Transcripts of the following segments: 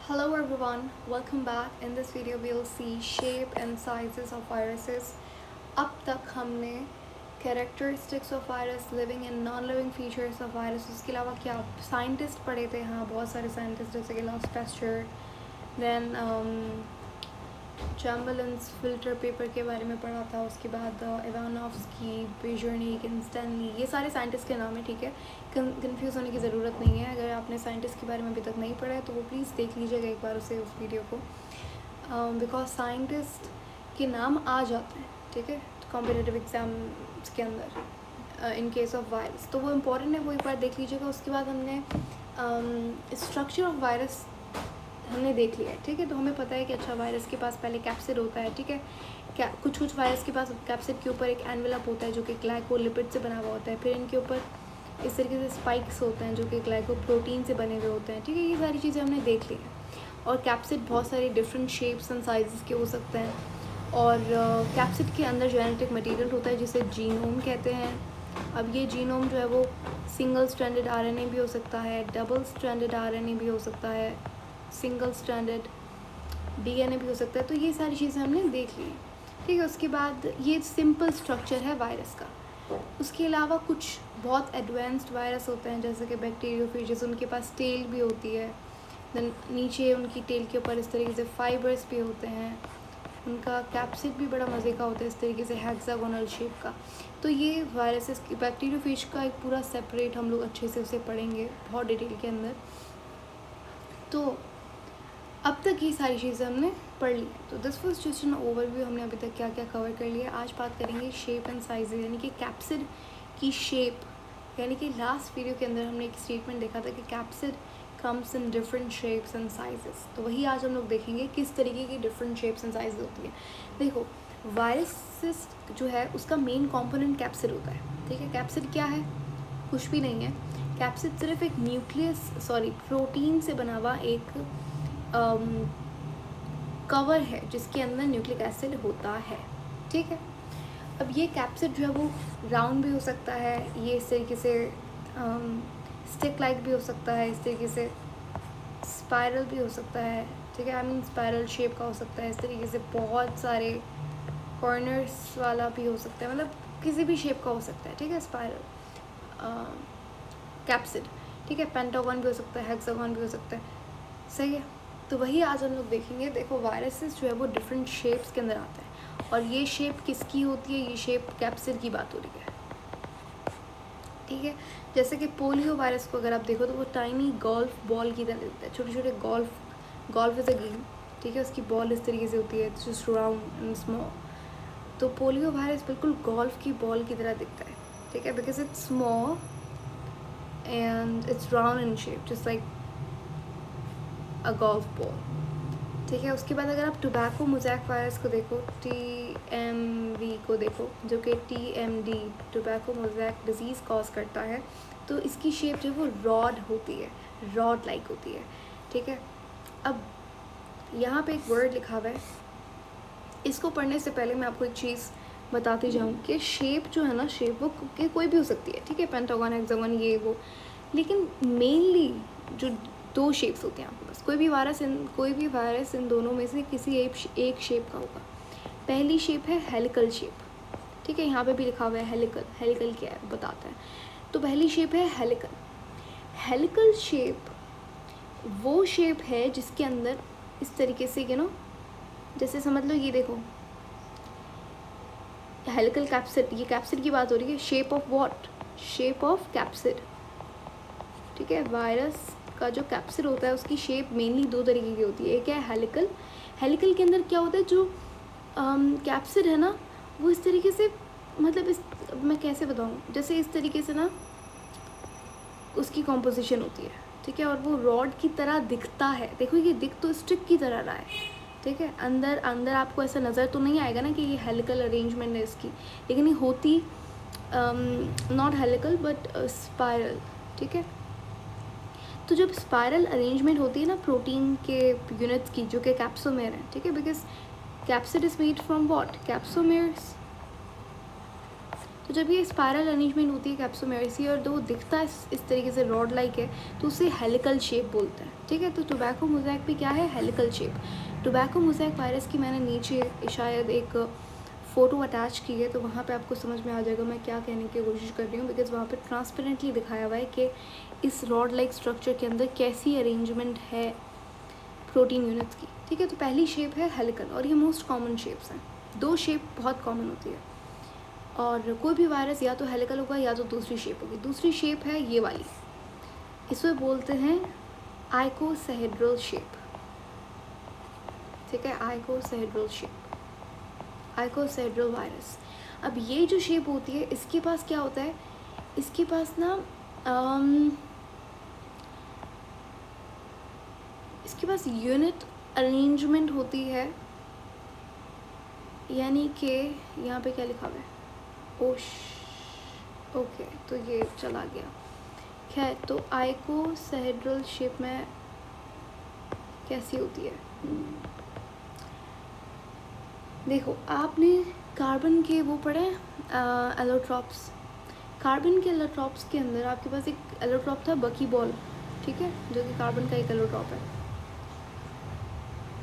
Hello everyone, welcome back. In this video we'll see shape and sizes of viruses. अब तक हमने characteristics of virus, living and non-living features of virus, उसके अलावा क्या scientist पढ़े थे. हाँ, बहुत सारे साइंटिस्ट जैसे कि Louis Pasteur, then Chamberland's filter paper के बारे में पढ़ा था. उसके बाद इवानोफ्स्की, बेजर्निक, स्टैनली, ये सारे साइंटिस्ट के नाम है. ठीक है, कंफ्यूज होने की ज़रूरत नहीं है. अगर आपने साइंटिस्ट के बारे में अभी तक नहीं पढ़ा है तो वो प्लीज़ देख लीजिएगा एक बार उस वीडियो को, बिकॉज साइंटिस्ट के नाम आ जाते हैं. ठीक है, कॉम्पिटिटिव एग्ज़ाम्स के अंदर इन केस ऑफ वायरस, तो वो इम्पॉर्टेंट है, वो एक बार देख लीजिएगा. उसके बाद हमने स्ट्रक्चर ऑफ वायरस हमने देख लिया है. ठीक है, तो हमें पता है कि अच्छा वायरस के पास पहले कैप्सिड होता है. ठीक है, क्या कुछ वायरस के पास कैप्सिड के ऊपर एक एनवेलप होता है जो कि ग्लाइकोलिपिड से बना हुआ होता है. फिर इनके ऊपर इस तरीके से स्पाइक्स होते हैं जो कि ग्लाइकोप्रोटीन से बने हुए होते हैं. ठीक है, ये सारी चीज़ें हमने देख ली हैं. और कैप्सिड बहुत सारे डिफरेंट शेप्स एंड साइज़ के हो सकते हैं. और कैप्सिड के अंदर जेनेटिक मटेरियल होता है जिसे जीनोम कहते हैं. अब ये जीनोम जो है वो सिंगल स्ट्रैंडेड आरएनए भी हो सकता है, डबल स्ट्रैंडेड आरएनए भी हो सकता है, सिंगल स्ट्रैंडेड डीएनए भी हो सकता है. तो ये सारी चीज़ें हमने देख ली. ठीक है, उसके बाद ये सिंपल स्ट्रक्चर है वायरस का. उसके अलावा कुछ बहुत एडवांस्ड वायरस होते हैं जैसे कि बैक्टीरियोफेजेस, उनके पास टेल भी होती है. देन नीचे उनकी टेल के ऊपर इस तरीके से फाइबर्स भी होते हैं. उनका कैप्सिड भी बड़ा मज़े का होता है, इस तरीके से हेक्सागोनल शेप का. तो ये वायरसेस की बैक्टीरियोफेज का एक पूरा सेपरेट हम लोग अच्छे से उसे पढ़ेंगे बहुत डिटेल के अंदर. तो अब तक ये सारी चीज़ें हमने पढ़ ली. तो this was just an overview, हमने अभी तक क्या क्या कवर कर लिया. आज बात करेंगे शेप एंड साइज, यानी कि कैप्सिड की शेप. यानी कि लास्ट वीडियो के अंदर हमने एक स्टेटमेंट देखा था कि capsid comes in different shapes and sizes. तो वही आज हम लोग देखेंगे किस तरीके की डिफरेंट शेप्स एंड साइज होती है. देखो, वायरस जो है उसका मेन कॉम्पोनेंट कैप्सिड होता है. ठीक है, कैप्सिड क्या है? कुछ भी नहीं है. कैप्सिड सिर्फ एक प्रोटीन से बना हुआ एक कवर है जिसके अंदर न्यूक्लिक एसिड होता है. ठीक है, अब ये कैप्सिड जो है वो राउंड भी हो सकता है, ये इस तरीके से स्टिक लाइक भी हो सकता है, इस तरीके से स्पाइरल भी हो सकता है. ठीक है, स्पाइरल शेप का हो सकता है, इस तरीके से बहुत सारे कॉर्नर्स वाला भी हो सकता है, मतलब किसी भी शेप का हो सकता है. ठीक है, स्पाइरल कैप्सिड. ठीक है, पेंटागन भी हो सकता है, हेक्सागन भी हो सकता है. सही है, तो वही आज हम लोग देखेंगे. देखो, वायरसेस जो है वो डिफरेंट शेप्स के अंदर आते हैं, और ये शेप किसकी होती है? ये शेप कैप्सिड की बात हो रही है. ठीक है, जैसे कि पोलियो वायरस को अगर आप देखो तो वो टाइनी गोल्फ बॉल की तरह दिखता है, छोटे छोटे गोल्फ इज़ अ गेम. ठीक है, उसकी बॉल इस तरीके से होती है, जस्ट राउंड एंड स्मॉल. तो पोलियो वायरस बिल्कुल गोल्फ की बॉल की तरह दिखता है. ठीक है, because it's small and it's round in shape just like a golf ball. ठीक है, उसके बाद अगर आप टोबैको मोज़ैक वायरस को देखो, TMV को देखो, जो कि TMD tobacco mosaic disease cause करता है, तो इसकी शेप जो है वो रॉड होती है, रॉड लाइक होती है. ठीक है, अब यहाँ पे एक वर्ड लिखा हुआ है, इसको पढ़ने से पहले मैं आपको एक चीज़ बताती जाऊँ कि शेप जो है ना, शेप वो कोई भी हो सकती है. ठीक है, पेंटागन, हेक्सागन, ये वो, लेकिन मेनली जो दो शेप्स होते हैं आपके पास. कोई भी वायरस इन दोनों में से किसी एक शेप का होगा. पहली शेप है हेलिकल शेप. ठीक है, यहाँ पे भी लिखा हुआ है हेलिकल. हेलिकल क्या है बताता है. तो पहली शेप है हेलिकल. हेलिकल शेप वो शेप है जिसके अंदर इस तरीके से जैसे समझ लो, ये देखो हेलिकल कैप्सिड, ये कैप्सिड की बात हो रही है. Shape of what? Shape of capsid. ठीक है, वायरस का जो कैप्सिड होता है उसकी शेप मेनली दो तरीके की होती है. एक है हेलिकल. हेलिकल के अंदर क्या होता है, जो कैप्सिड है ना वो इस तरीके से, मतलब मैं कैसे बताऊँ, जैसे इस तरीके से ना उसकी कॉम्पोजिशन होती है. ठीक है, और वो रॉड की तरह दिखता है. देखो, ये दिख तो स्टिक की तरह रहा है. ठीक है, अंदर आपको ऐसा नज़र तो नहीं आएगा ना कि ये हेलिकल अरेंजमेंट है इसकी, लेकिन ये होती नॉट हेलिकल बट स्पाइरल. ठीक है, तो जब स्पाइरल अरेंजमेंट होती है ना प्रोटीन के यूनिट्स की, जो कि कैप्सोमेर है. ठीक है, because capsid is made from what? Capsomeres. तो जब ये स्पायरल अरेंजमेंट होती है कैप्सोमेरिसी और वो दिखता है इस तरीके से रॉड लाइक है, तो उसे हेलिकल शेप बोलते हैं, ठीक है। तो टोबैको मोज़ेक भी क्या है, helical shape. Tobacco mosaic virus की मैंने नीचे शायद एक फ़ोटो अटैच की है, तो वहाँ पे आपको समझ में आ जाएगा मैं क्या कहने की कोशिश कर रही हूँ, बिकॉज़ वहाँ पे ट्रांसपेरेंटली दिखाया हुआ है कि इस रॉड लाइक स्ट्रक्चर के अंदर कैसी अरेंजमेंट है प्रोटीन यूनिट्स की, ठीक है। तो पहली शेप है हेलिकल, और ये मोस्ट कॉमन शेप्स हैं। 2 शेप बहुत कॉमन होती है, और कोई भी वायरस या तो हेलिकल होगा या तो दूसरी शेप होगी। दूसरी शेप है ये वाली, इसे बोलते हैं आइकोसाहेड्रल शेप, ठीक है, आइकोसाहेड्रल शेप, आइकोसाहेड्रल वायरस। अब ये जो शेप होती है इसके पास क्या होता है, इसके पास ना इसके पास यूनिट अरेंजमेंट होती है, यानी कि यहाँ पे क्या लिखा हुआ है, ओके, तो ये चला गया। खैर, तो आइकोसाहेड्रल शेप में कैसी होती है, देखो आपने कार्बन के वो पढ़े एलोट्रॉप्स। कार्बन के एलोट्रॉप्स के अंदर आपके पास एक एलोट्रॉप था बकी बॉल, ठीक है, जो कि कार्बन का एक एलोट्रॉप है।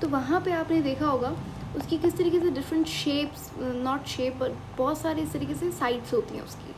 तो वहाँ पे आपने देखा होगा उसकी किस तरीके से different shapes, not shape but बहुत सारे इस तरीके से साइड्स होती हैं उसकी,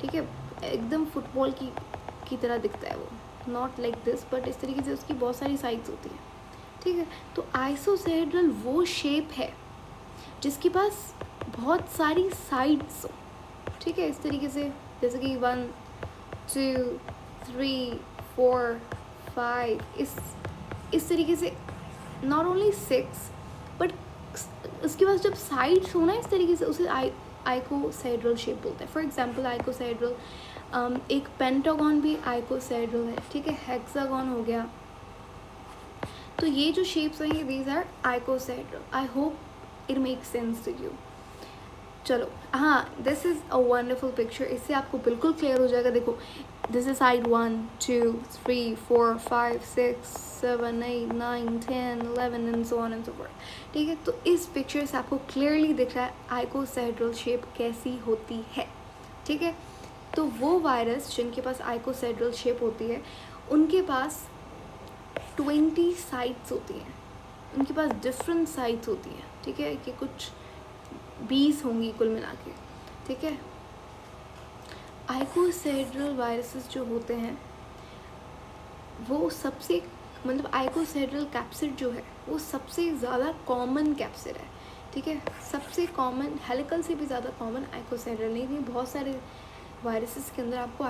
ठीक है। एकदम फुटबॉल की तरह दिखता है वो, नॉट लाइक दिस बट इस तरीके से उसकी बहुत सारी साइड्स होती हैं, ठीक है। तो आइकोसाहेड्रल वो शेप है जिसके पास बहुत सारी साइड्स हो, ठीक है, इस तरीके से, जैसे कि 1 2 3 4 5, इस तरीके से, नॉट ओनली 6 बट उसके पास जब साइड्स हो ना इस तरीके से, उसे आइकोसाहेड्रल शेप बोलते हैं। फॉर एग्जांपल आइकोसाहेड्रल, एक पेंटागन भी आइकोसाहेड्रल है, ठीक है, हेक्सागन हो गया। तो ये जो शेप्स हैं these are icosahedral. I hope it make sense to you. चलो, हाँ, this is a wonderful picture, इससे आपको बिल्कुल क्लियर हो जाएगा। देखो, this is side 1 2 3 4 5 6 7 8 9 10 11 and so on and so fourth, ठीक है। तो इस पिक्चर से आपको क्लियरली दिख रहा है आइकोसाहेड्रल शेप कैसी होती है, ठीक है। तो वो वायरस जिनके पास आइकोसाहेड्रल शेप होती है उनके पास 20 साइट्स होती हैं, उनके पास डिफरेंट साइट्स होती हैं, ठीक है, कि कुछ 20 होंगी कुल मिला के, ठीक है। आइकोसाहेड्रल वायरसेस जो होते हैं वो सबसे, मतलब आइकोसाहेड्रल कैप्सिड जो है वो सबसे ज़्यादा कॉमन कैप्सिड है, ठीक है। सबसे कॉमन, हेलिकल से भी ज़्यादा कॉमन आइकोसाहेड्रल नहीं है। बहुत सारे वायरसेस के अंदर आपको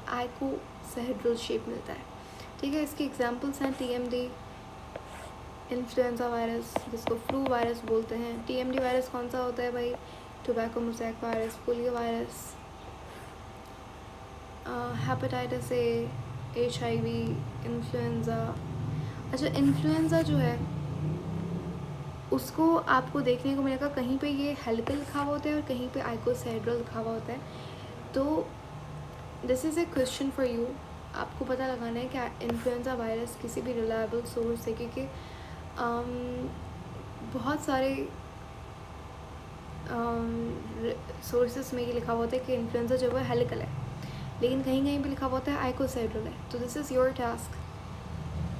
आइकोसाहेड्रल शेप मिलता है, ठीक है। इसके एग्जांपल्स हैं TMD, इन्फ्लुएंजा वायरस, जिसको फ्लू वायरस बोलते हैं। TMD वायरस कौन सा होता है भाई, tobacco mosaic virus, polio virus, hepatitis A, HIV, influenza. अच्छा, इन्फ्लुएंजा जो है उसको आपको देखने को मिलेगा कहीं पे ये हेलिकल लिखा हुआ होता है और कहीं पे आइकोसाहेड्रल लिखा हुआ होता है। तो this is a question for you, आपको पता लगाना है कि इन्फ्लुएंजा वायरस किसी भी रिलायबल सोर्स से, क्योंकि बहुत सारे सोर्सेस में ये लिखा हुआ होता है कि इन्फ्लुएंजा जो है हेलिकल है, लेकिन कहीं कहीं पे लिखा हुआ होता है आइकोसाहेड्रल है। तो this is your task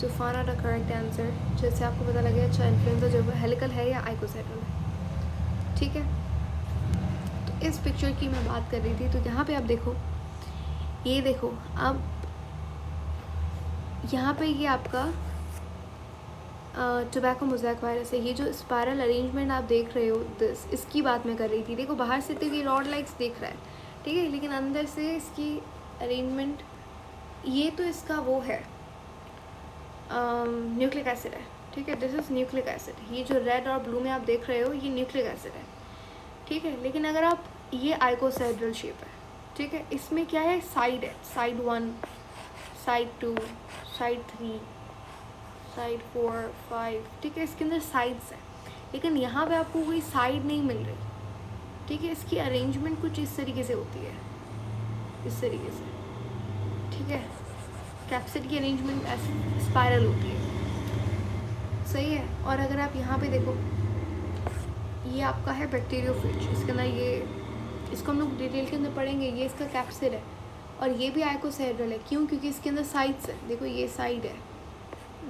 to find out a correct answer, जिससे आपको पता लगे अच्छा इन्फ्लुएंजा जो है हेलिकल है या आइकोसाहेड्रल है, ठीक है। तो इस पिक्चर की मैं बात कर रही थी। तो यहाँ पे आप देखो, ये देखो, अब यहाँ पे ये आपका टोबैको मोज़ेक वायरस है। ये जो स्पायरल अरेंजमेंट आप देख रहे हो, दिस, इसकी बात मैं कर रही थी। देखो, बाहर से तो ये रॉड लाइक्स दिख रहा है, ठीक है, लेकिन अंदर से इसकी अरेंजमेंट, ये तो इसका वो है न्यूक्लिक एसिड है, ठीक है, दिस इज़ न्यूक्लिक एसिड। ये जो रेड और ब्लू में आप देख रहे हो ये न्यूक्लिक एसिड है, ठीक है। लेकिन अगर आप, ये आइकोसाहेड्रल शेप है, ठीक है, इसमें क्या है, साइड है, साइड 1, साइड 2, साइड 3, साइड 4 5, ठीक है, इसके अंदर साइड्स है। लेकिन यहाँ पे आपको कोई साइड नहीं मिल रही, ठीक है। इसकी अरेंजमेंट कुछ इस तरीके से होती है, इस तरीके से, ठीक है। कैप्सिड की अरेंजमेंट ऐसे स्पायरल होती है, सही है। और अगर आप यहाँ पे देखो, ये आपका है बैक्टीरियोफेज, इसके अंदर ये, इसको हम लोग डिटेल के अंदर पढ़ेंगे। ये इसका कैप्सिड है और ये भी आइकोसेहेड्रल है। क्यों? क्योंकि इसके अंदर साइड्स है, देखो ये साइड है,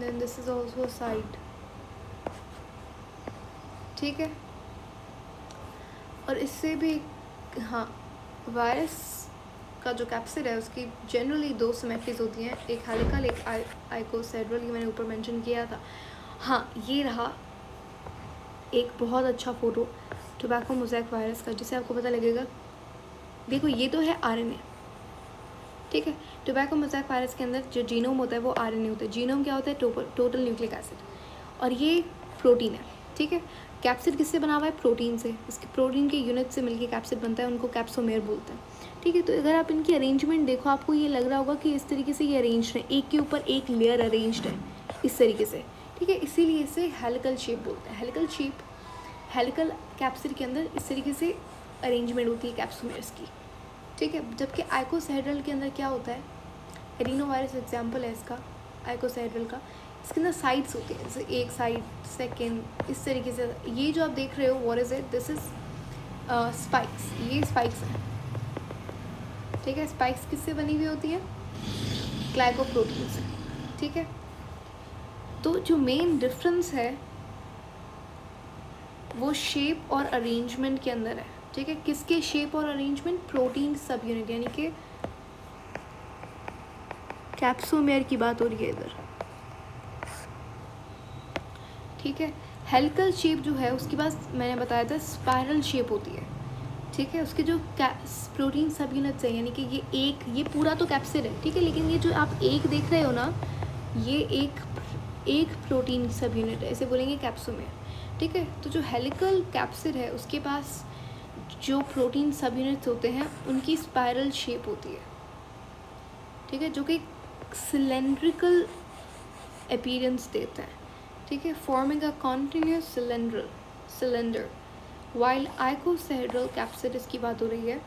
then this is also side, ठीक है। और इससे भी, हाँ, वायरस का जो कैप्सिड है उसकी जनरली 2 सिमेट्रीज होती हैं, एक हेलिकल एक आइकोसेहेड्रल, ये मैंने ऊपर मेंशन किया था। हाँ, ये रहा एक बहुत अच्छा फ़ोटो टोबैको मोज़ेक वायरस का, जिससे आपको पता लगेगा। देखो ये तो है आरएनए, ठीक है। टोबैको मोज़ेक वायरस के अंदर जो जीनोम होता है वो आरएनए होता है। जीनोम क्या होता है? टोटल न्यूक्लिक एसिड, और ये प्रोटीन है, ठीक है। कैप्सिड किससे बना हुआ है? प्रोटीन से। इसके प्रोटीन के यूनिट से मिलके कैप्सिड बनता है, उनको कैप्सोमेर बोलते हैं, ठीक है। तो अगर आप इनकी अरेंजमेंट देखो, आपको ये लग रहा होगा कि इस तरीके से ये अरेंज्ड है, एक के ऊपर एक लेयर अरेंज्ड है इस तरीके से, ठीक है। इसीलिए इसे हेलिकल शेप बोलते हैं। हेलिकल शेप, हेलिकल कैप्सिड के अंदर इस तरीके से अरेंजमेंट होती है कैप्सोमेर्स की, ठीक है। जबकि आइकोसेहेड्रल के अंदर क्या होता है? एडिनो वायरस एग्जाम्पल है इसका, आइकोसेहेड्रल का। इसके अंदर साइड्स होती हैं, जैसे एक साइड, सेकेंड, इस तरीके से। ये जो आप देख रहे हो, what is it? This is spikes, ये स्पाइक्स हैं, ठीक है। स्पाइक्स किससे बनी हुई होती हैं? ग्लाइकोप्रोटीन से, ठीक है। तो जो मेन डिफरेंस है वो शेप और अरेंजमेंट के अंदर है, ठीक है। किसके शेप और अरेंजमेंट? प्रोटीन सब यूनिट, यानी कि कैप्सोमेर की बात हो रही है इधर, ठीक है। हेलिकल शेप जो है उसके पास, मैंने बताया था, स्पाइरल शेप होती है, ठीक है। उसके जो प्रोटीन सब यूनिट्स है, यानी कि ये पूरा तो कैप्सिड है, ठीक है, लेकिन ये जो आप एक देख रहे हो ना, ये एक प्रोटीन सब यूनिट है, इसे बोलेंगे कैप्सोमेर, ठीक है। तो जो हेलिकल कैप्सिड है उसके पास जो प्रोटीन सब यूनिट्स होते हैं उनकी स्पाइरल शेप होती है, ठीक है, जो कि सिलेंड्रिकल अपीयरेंस देता है, ठीक है, forming a continuous cylinder. While icosahedral capsid की बात हो रही है,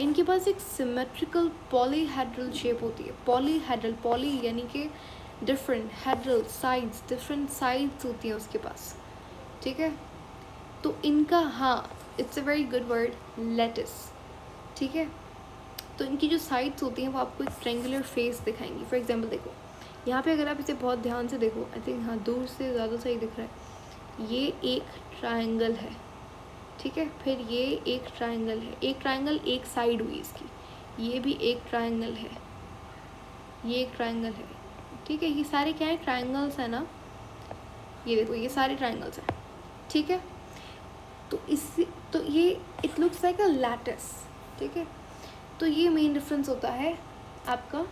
इनके पास एक सिमेट्रिकल पॉलीहेड्रल शेप होती है। पॉलीहेड्रल, पॉली यानी कि different, hedral sides, different sides होती हैं उसके पास, ठीक है। तो इनका, हाँ, it's a very good word, lattice, ठीक है। तो इनकी जो साइड्स होती हैं वो आपको एक ट्रेंगुलर फेस दिखाएंगी। फॉर एग्जांपल देखो यहाँ पे, अगर आप इसे बहुत ध्यान से देखो, आई थिंक, हाँ, दूर से ज़्यादा सही दिख रहा है, ये एक ट्रायंगल है, ठीक है। फिर ये एक ट्रायंगल है, एक ट्रायंगल एक साइड हुई इसकी, ये भी एक ट्रायंगल है, ये एक ट्रायंगल है, ठीक है। ये सारे क्या है? ट्रायंगल्स है ना, ये देखो ये सारे ट्रायंगल्स हैं, ठीक है। तो ये it looks like a lattice, ठीक है। तो ये मेन डिफरेंस होता है आपका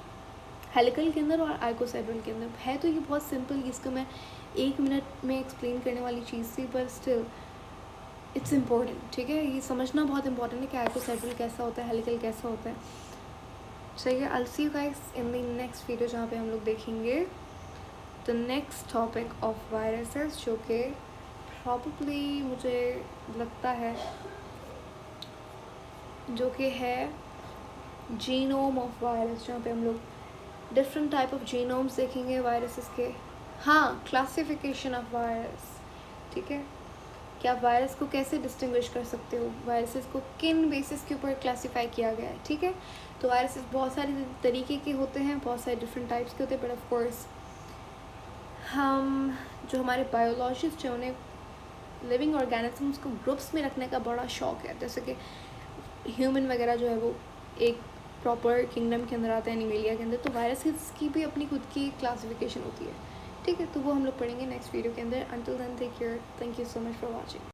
हेलिकल के अंदर और आइकोसेहेड्रल के अंदर। है तो ये बहुत सिंपल, इसको मैं 1 मिनट में एक्सप्लेन करने वाली चीज़ थी, पर स्टिल इट्स इम्पोर्टेंट, ठीक है। ये समझना बहुत इंपॉर्टेंट है कि आइकोसेहेड्रल कैसा होता है, हेलिकल कैसा होता है। सही है, I will see you guys in the next video, जहाँ पे हम लोग देखेंगे the next topic of viruses, जो कि प्रॉबेबली मुझे लगता है जो कि है जीनोम ऑफ वायरस, जहाँ पे हम लोग डिफरेंट टाइप ऑफ जीनोम्स देखेंगे वायरसेस के। हाँ, क्लासिफिकेशन ऑफ वायरस, ठीक है, कि आप वायरस को कैसे डिस्टिंग्विश कर सकते हो, वायरसेस को किन बेसिस के ऊपर क्लासीफाई किया गया है, ठीक है। तो वायरसेस बहुत सारे तरीके के होते हैं, बहुत सारे डिफरेंट टाइप्स के होते हैं, बट ऑफ कोर्स हम जो हमारे बायोलॉजिस्ट हैं उन्हें लिविंग ऑर्गेनिजम्स को ग्रुप्स में रखने का बड़ा शौक है। जैसे कि ह्यूमन वगैरह जो है वो एक प्रॉपर किंगडम के अंदर आते हैं, एनिमेलिया के अंदर। तो वायरसेस की भी अपनी खुद की क्लासिफिकेशन होती है, ठीक है। तो वो हम लोग पढ़ेंगे नेक्स्ट वीडियो के अंदर। Until then take care, thank you so much for watching.